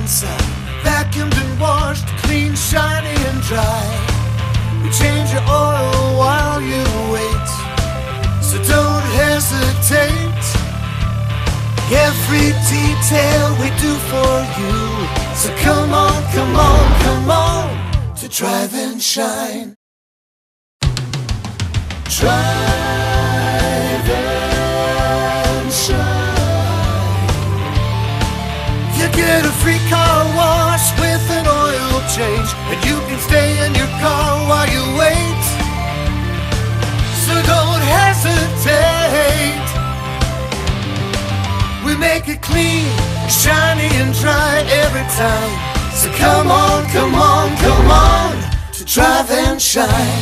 inside. Vacuumed and washed, clean, shiny and dry. We change your oil while you wait, so don't hesitate. Every detail we do for you, so come on, come on, come on to Drive and Shine. Drive and Shine. You get a free car wash with an oil change, and you can stay in your car while you wait, so don't hesitate. We make it clean, shiny and dry every time, so come on, come on, come on to Drive and Shine.